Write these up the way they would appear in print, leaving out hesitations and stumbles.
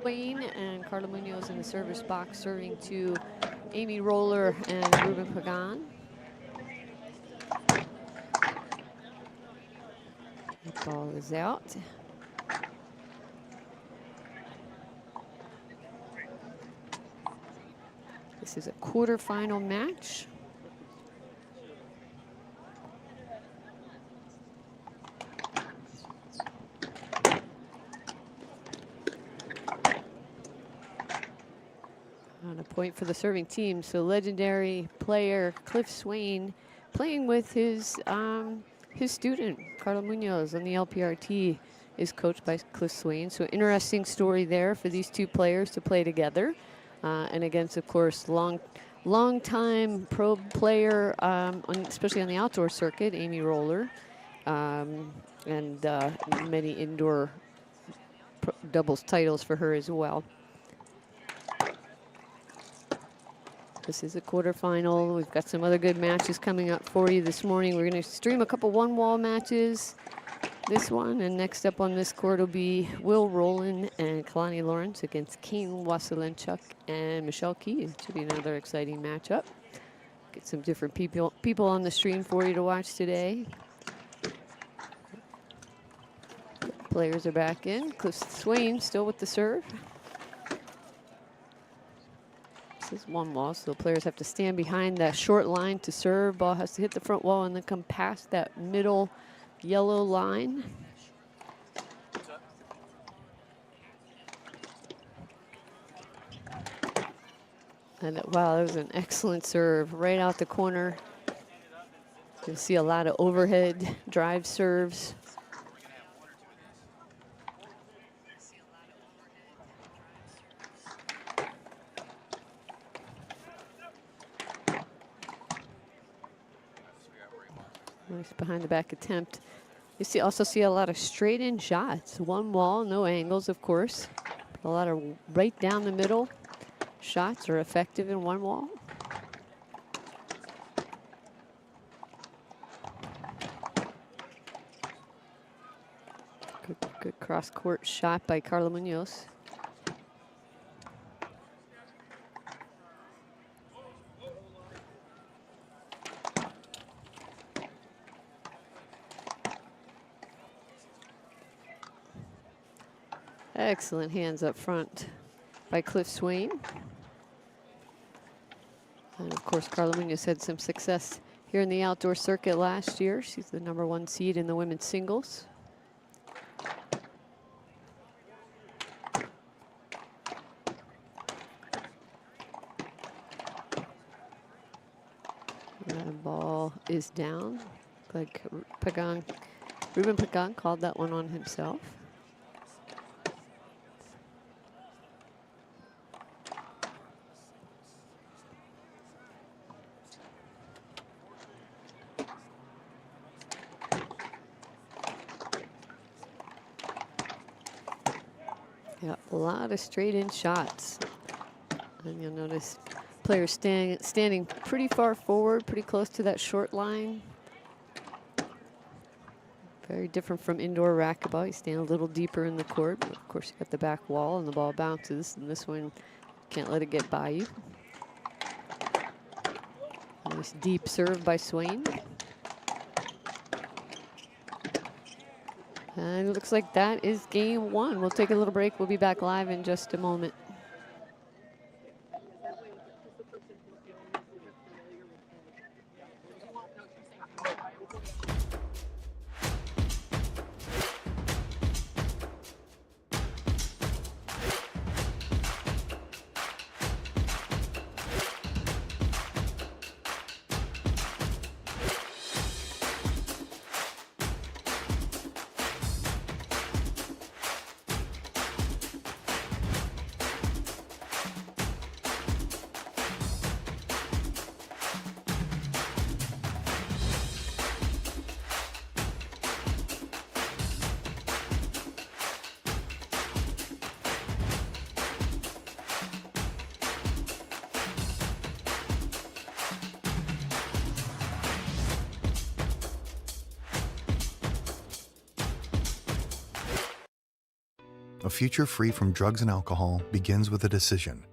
Swain and Carla Munoz in the service box, serving to Amy Roehler and Ruben Pagan. The ball is out. This is a quarterfinal match. On a point for the serving team. So legendary player Cliff Swain playing with his student Carla Munoz on the LPRT is coached by Cliff Swain. So interesting story there for these two players to play together. And against, of course, long time pro player, especially on the outdoor circuit, Amy Roehler, and many indoor doubles titles for her as well. This is a quarterfinal. We've got some other good matches coming up for you this morning. We're going to stream a couple one-wall matches, this one, and next up on this court will be Will Rowland and Kalani Lawrence against Kane Wasylenchuk and Michelle Key. It should be another exciting matchup. Get some different people on the stream for you to watch today. Players are back in. Cliff Swain still with the serve. This is one wall, so the players have to stand behind that short line to serve. Ball has to hit the front wall and then come past that middle yellow line. And wow, that was an excellent serve right out the corner. You'll see a lot of overhead drive serves. Nice behind the back attempt. You also see a lot of straight in shots. One wall, no angles, of course. A lot of right down the middle shots are effective in one wall. Good cross court shot by Carla Munoz. Excellent hands up front by Cliff Swain. And of course, Carla Munoz had some success here in the outdoor circuit last year. She's the #1 seed in the women's singles. The ball is down. Like Ruben Pagan called that one on himself. Yeah, a lot of straight in shots. And you'll notice players standing pretty far forward, pretty close to that short line. Very different from indoor racquetball. You stand a little deeper in the court. But of course, you got the back wall and the ball bounces. And this one, can't let it get by you. Nice deep serve by Swain. And it looks like that is game one. We'll take a little break. We'll be back live in just a moment. A future free from drugs and alcohol begins with a decision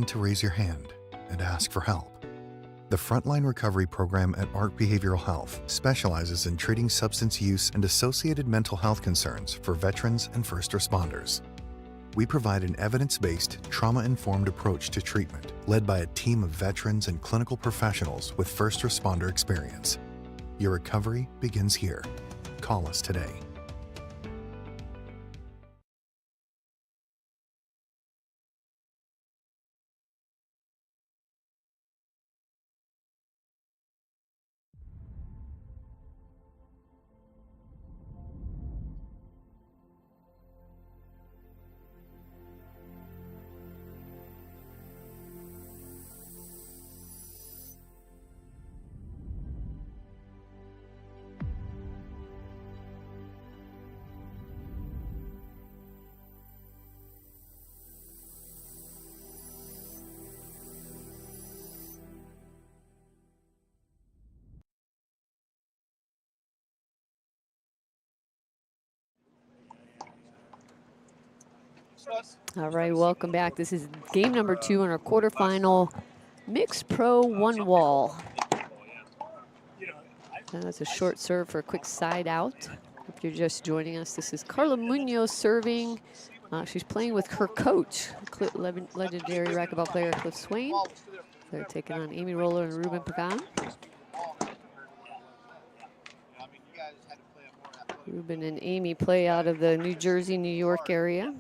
to raise your hand and ask for help. The Frontline Recovery Program at ARC Behavioral Health specializes in treating substance use and associated mental health concerns for veterans and first responders. We provide an evidence-based, trauma-informed approach to treatment led by a team of veterans and clinical professionals with first responder experience. Your recovery begins here. Call us today. All right, welcome back. This is game number 2 in our quarterfinal mixed pro one wall. And that's a short serve for a quick side out. If you're just joining us, this is Carla Munoz serving. She's playing with her coach, legendary racquetball player Cliff Swain. They're taking on Amy Roehler and Ruben Pagan. Ruben and Amy play out of the New Jersey, New York area.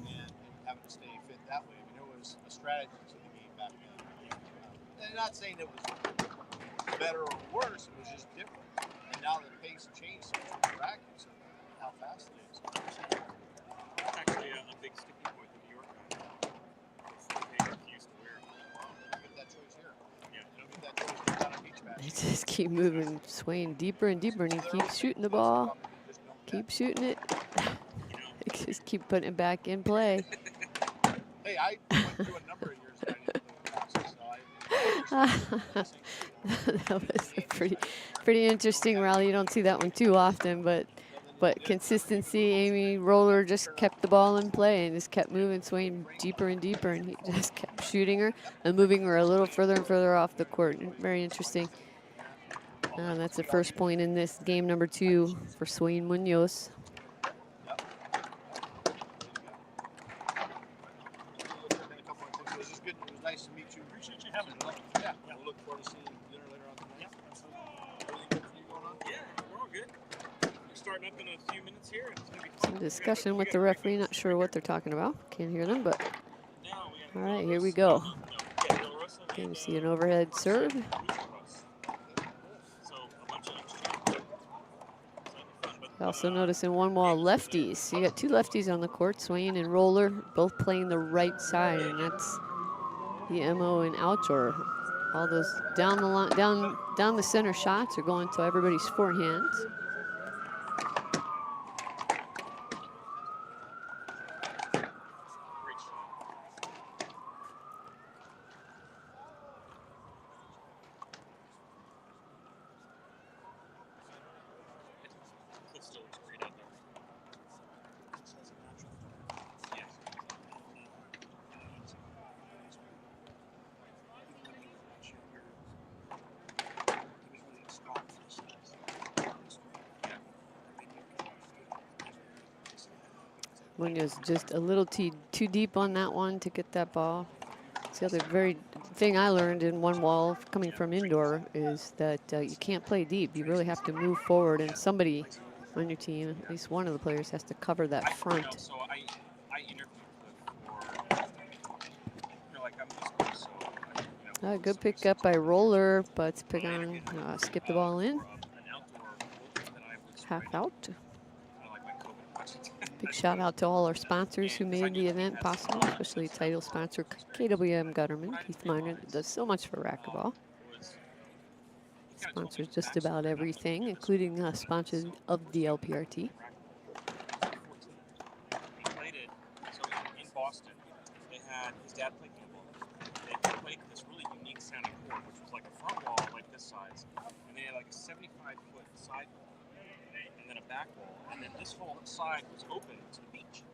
Not saying it was better or worse, it was just different. And now the pace changed so much with racquet, so how fast it is. It's actually a big sticking point in New York. They refuse to wear it. You don't get that choice here. Yeah, you don't get that choice down a beach match. They just keep moving Swain deeper and deeper, and he keeps shooting the ball. Keep shooting it. They just keep putting it back in play. Hey, I went through a number of years and I didn't play the passes, so that was a pretty interesting rally. You don't see that one too often, but consistency. Amy Roehler just kept the ball in play and just kept moving Swain deeper and deeper, and he just kept shooting her and moving her a little further and further off the court. Very interesting. That's the first point in this game number 2 for Swain Munoz. Nice to meet you. Appreciate you having me. Yeah, we'll look forward to seeing you dinner later on tonight. Yeah, absolutely. Everything good for you going on? Yeah, we're all good. We're starting up in a few minutes here. It's gonna be fun. Some discussion with the referee. Not sure what they're talking about. Can't hear them, but all right, here we go. Okay, you see an overhead serve. Also noticing one wall lefties. So you got 2 lefties on the court, Swain and Roehler, both playing the right side, and that's the MO in outdoor. All those down the line, down the center shots are going to everybody's forehands. Munoz just a little too deep on that one to get that ball. It's the other very thing I learned in one wall coming from indoor is that you can't play deep. You really have to move forward, and somebody on your team, at least one of the players, has to cover that front. So I interviewed for like I'm just so Good pick up by Roehler, but Pagan skipped the ball in. Half out. Big shout out to all our sponsors who made the event possible, especially title sponsor KWM Gutterman, Keith Miner, that does so much for racquetball. Sponsors just about everything, including sponsors of the LPRT. He played it, so in Boston, they had his dad play handball. They played this really unique sounding court, which was like a front wall like this size, and they had like a 75-foot side wall, and then a back wall, and then this whole side was open to the beach.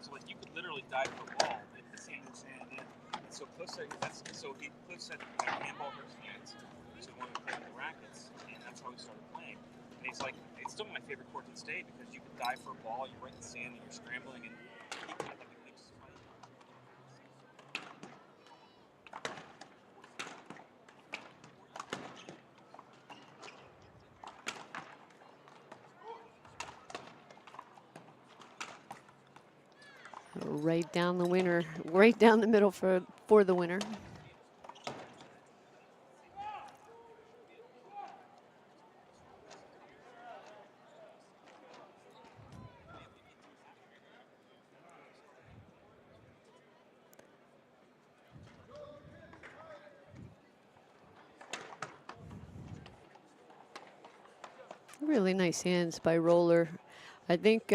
So scrambling, you could literally dive for a ball if the sand was sanded in. And so Cliff said Cliff said handball hurts hands, so he wanted to play with the rackets, and that's how we started playing. And he's like, it's still my favorite court to stay because you could dive for a ball, you're right in the sand, and you're scrambling, and he kind of like the Knicks fight. Right down the winner, right down the middle for the winner. Really nice hands by Roehler. I think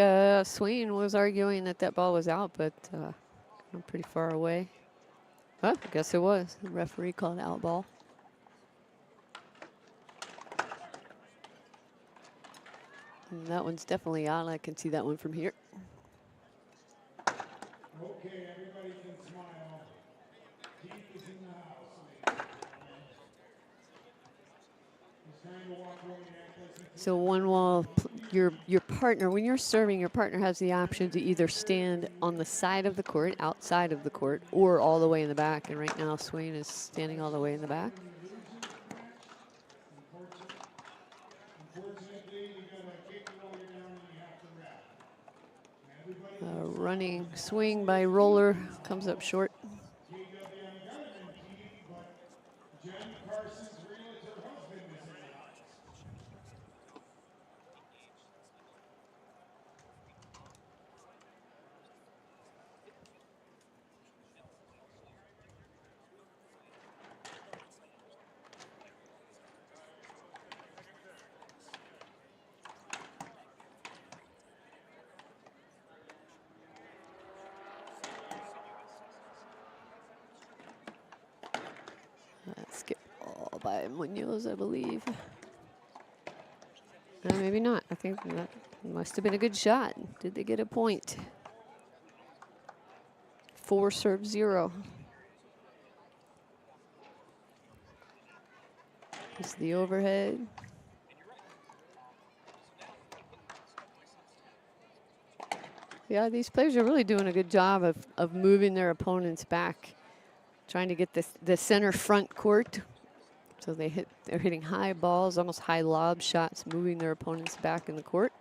Swain was arguing that that ball was out, but I'm pretty far away. Well, I guess it was. The referee called out ball. And that one's definitely out. I can see that one from here. Okay, everybody can smile. Keith is in the house. He's trying to walk away and So one wall, your partner, when you're serving, your partner has the option to either stand on the side of the court, outside of the court, or all the way in the back. And right now, Swain is standing all the way in the back. Running swing by Roehler comes up short. Skip ball by Munoz, I believe. Maybe not. I think that must have been a good shot. Did they get a point? 4-0. It's the overhead. Yeah, these players are really doing a good job of moving their opponents back, trying to get the center front court. So they're hitting high balls, almost high lob shots, moving their opponents back in the court.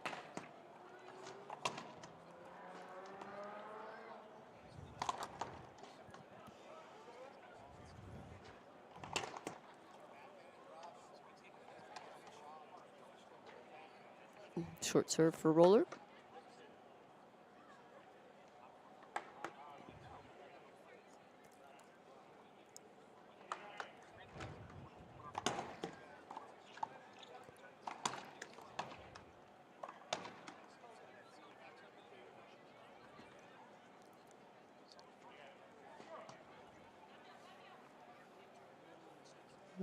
Short serve for Roehler.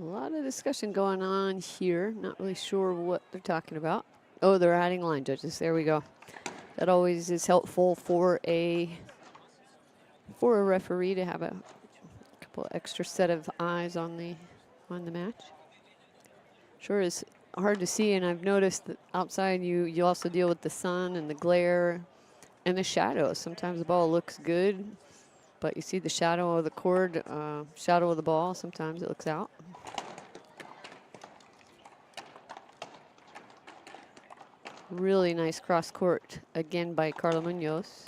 A lot of discussion going on here. Not really sure what they're talking about. Oh, they're adding line judges. There we go. That always is helpful for a referee to have a couple extra set of eyes on the match. Sure is hard to see, and I've noticed that outside you also deal with the sun and the glare and the shadows. Sometimes the ball looks good, but you see the shadow of the cord, shadow of the ball. Sometimes it looks out. Really nice cross court again by Carlos Munoz.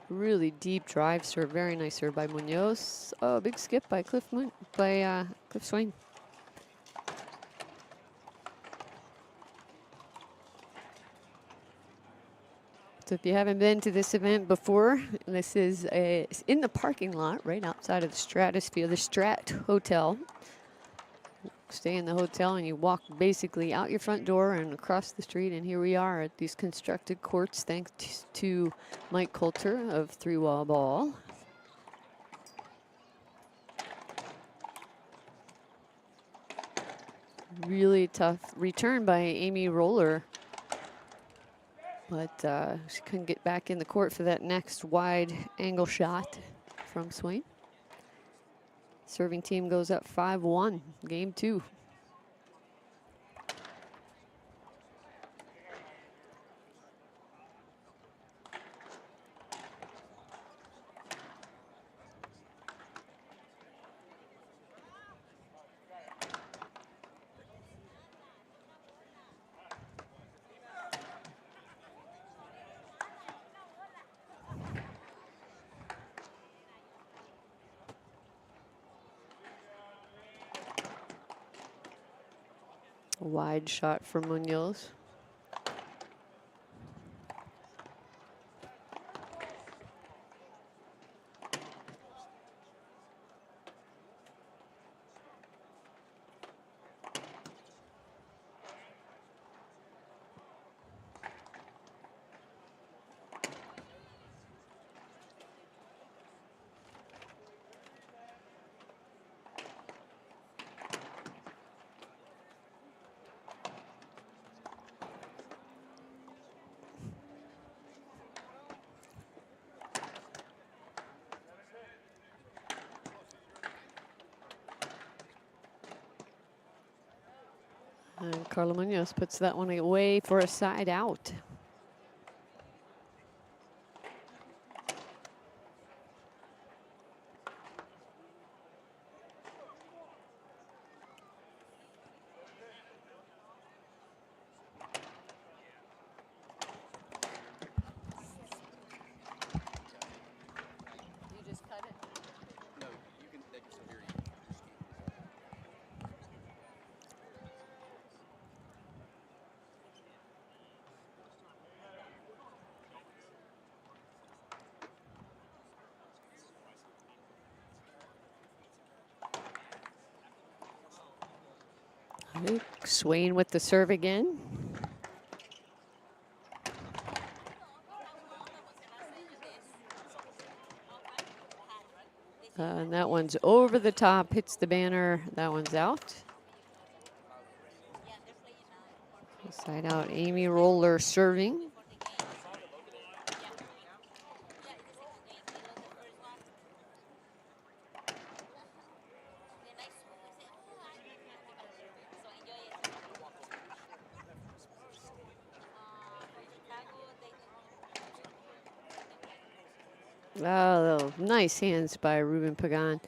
Really deep drive serve, very nice serve by Munoz. Oh, big skip by Cliff Swain. So if you haven't been to this event before, this is in the parking lot right outside of the Stratosphere, the Strat Hotel. Stay in the hotel and you walk basically out your front door and across the street, and here we are at these constructed courts thanks to Mike Coulter of 3 Wall Ball. Really tough return by Amy Roehler. But she couldn't get back in the court for that next wide angle shot from Swain. Serving team goes up 5-1, game 2. A wide shot for Munoz. And Carla Munoz puts that one away for a side out. You just cut it? No, you can. They can still hear you. Swain with the serve again. And that one's over the top, hits the banner. That one's out. Side out, Amy Roehler serving. Oh, nice hands by Ruben Pagan.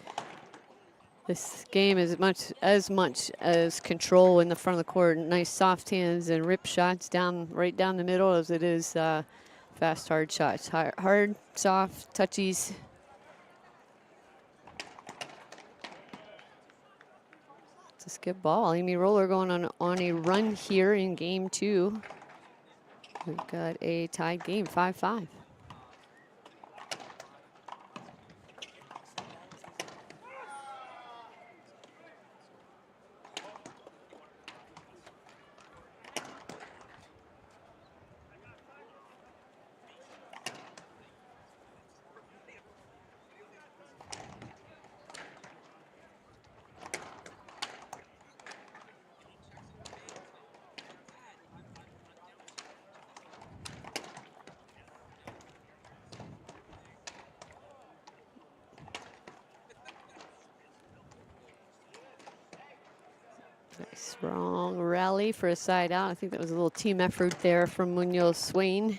This game is as much as control in the front of the court. Nice soft hands and rip shots right down the middle as it is fast, hard shots. Hard, soft, touchies. It's a skip ball. Amy Roehler going on a run here in game 2. We've got a tied game, 5-5. Strong rally for a side out. I think that was a little team effort there from Munoz Swain.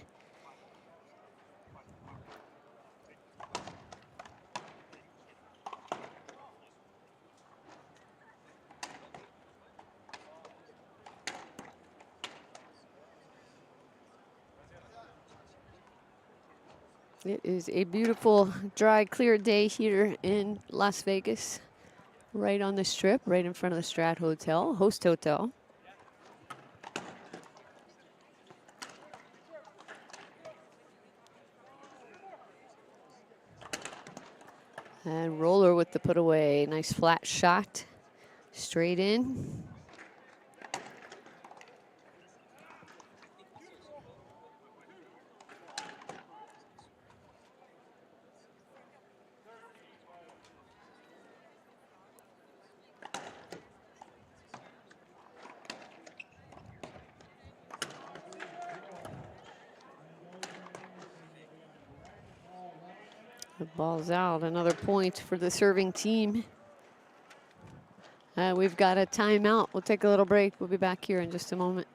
It is a beautiful, dry, clear day here in Las Vegas. Right on the strip, right in front of the Strat Hotel, host hotel. And Roehler with the put away. Nice flat shot, straight in. The ball's out. Another point for the serving team. We've got a timeout. We'll take a little break. We'll be back here in just a moment.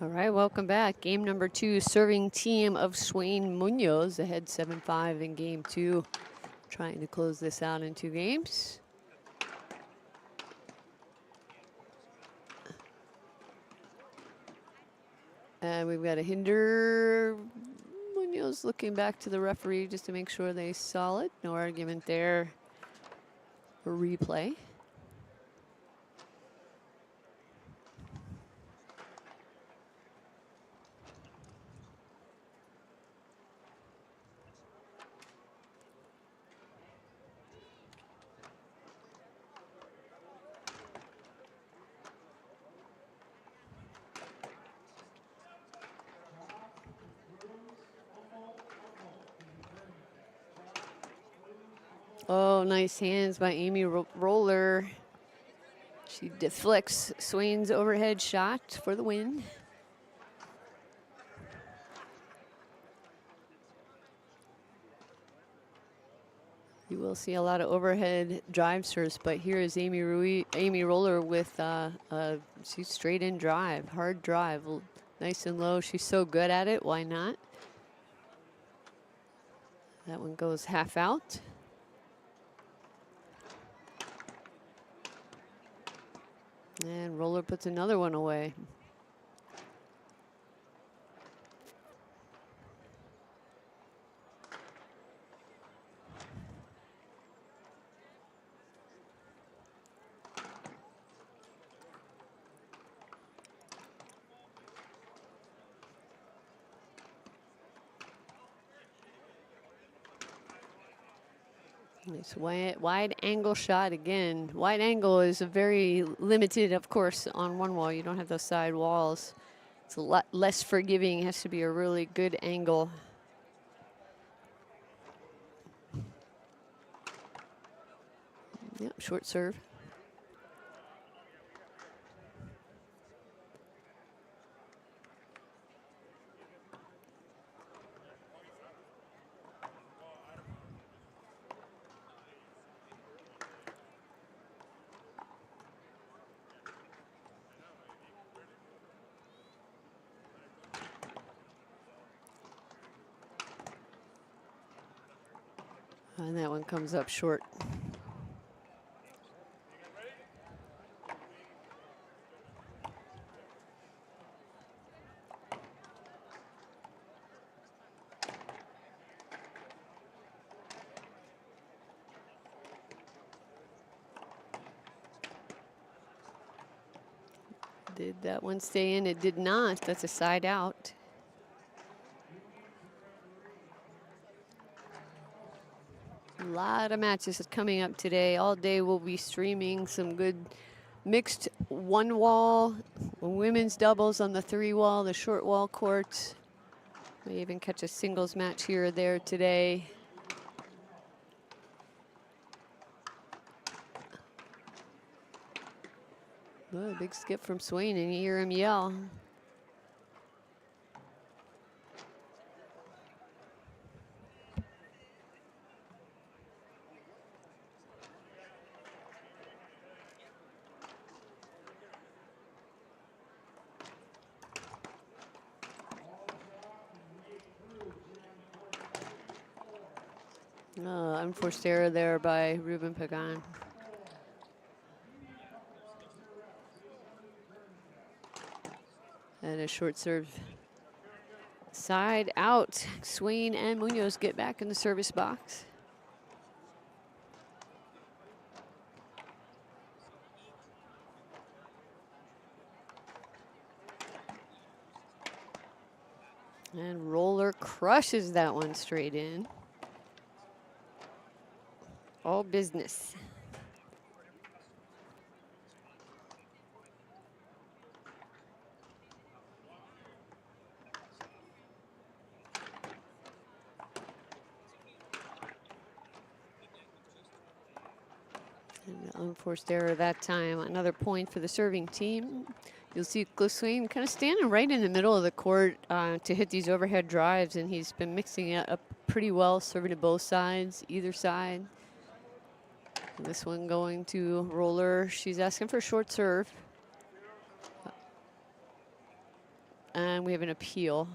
All right, welcome back. Game number 2, serving team of Swain Munoz ahead 7-5 in game 2. Trying to close this out in 2 games. And we've got a hinder. Munoz looking back to the referee just to make sure they saw it. No argument there. A replay. Oh, nice hands by Amy Roehler. She deflects Swain's overhead shot for the win. You will see a lot of overhead drive serves, but here is Amy Roehler with she's straight in drive, hard drive, nice and low. She's so good at it. Why not? That one goes half out. And Roehler puts another one away. Nice wide angle shot again. Wide angle is a very limited, of course, on one wall. You don't have those side walls. It's a lot less forgiving. It has to be a really good angle. Yep, short serve. And that one comes up short. Did that one stay in? It did not. That's a side out. A lot of matches coming up today. All day we'll be streaming some good mixed one wall, women's doubles on the 3 wall, the short wall courts. May even catch a singles match here or there today. Oh, big skip from Swain, and you hear him yell. Unforced error there by Ruben Pagan. And a short serve side out. Swain and Munoz get back in the service box. And Roehler crushes that one straight in. All business. And unforced error that time. Another point for the serving team. You'll see Swain kind of standing right in the middle of the court to hit these overhead drives, and he's been mixing it up pretty well, serving to both sides, either side. And this one going to Roehler. She's asking for a short serve. And we have an appeal.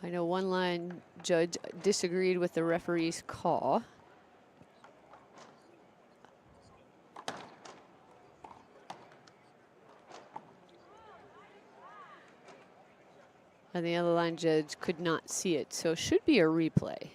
I know one line judge disagreed with the referee's call. And the other line judge could not see it, so it should be a replay.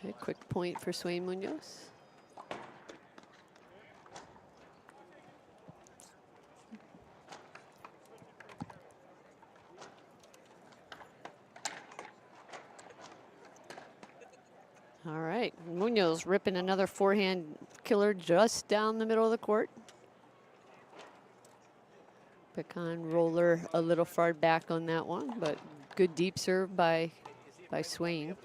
Okay, quick point for Swain Munoz. All right, Munoz ripping another forehand killer just down the middle of the court. Pagan Roehler a little far back on that one, but good deep serve by Swain.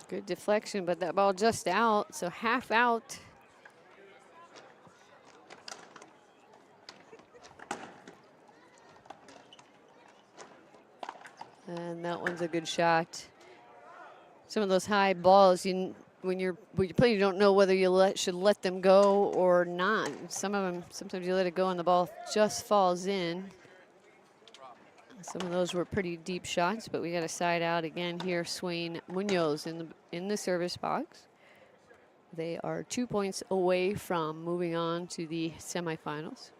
Good deflection, but that ball just out, so half out. And that one's a good shot. Some of those high balls, when you play, you don't know whether you should let them go or not. Some of them, sometimes you let it go and the ball just falls in. Some of those were pretty deep shots, but we got a side out again here. Swain Munoz in the service box. They are 2 points away from moving on to the semifinals.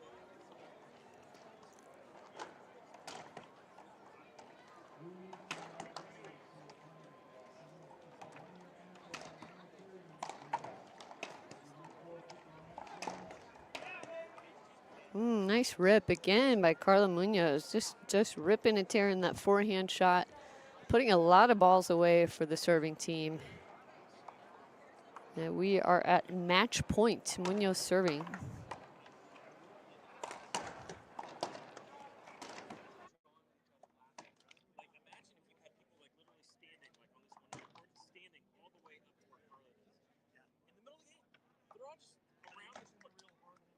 Nice rip again by Carla Munoz. Just ripping and tearing that forehand shot, putting a lot of balls away for the serving team. And we are at match point. Munoz serving.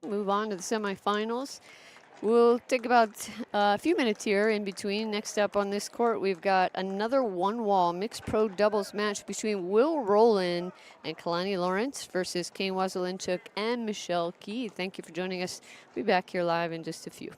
Move on to the semifinals. We'll take about a few minutes here in between. Next up on this court, we've got another one-wall mixed pro doubles match between Will Rowland and Kalani Lawrence versus Kane Wazelinchuk and Michelle Key. Thank you for joining us. We'll be back here live in just a few.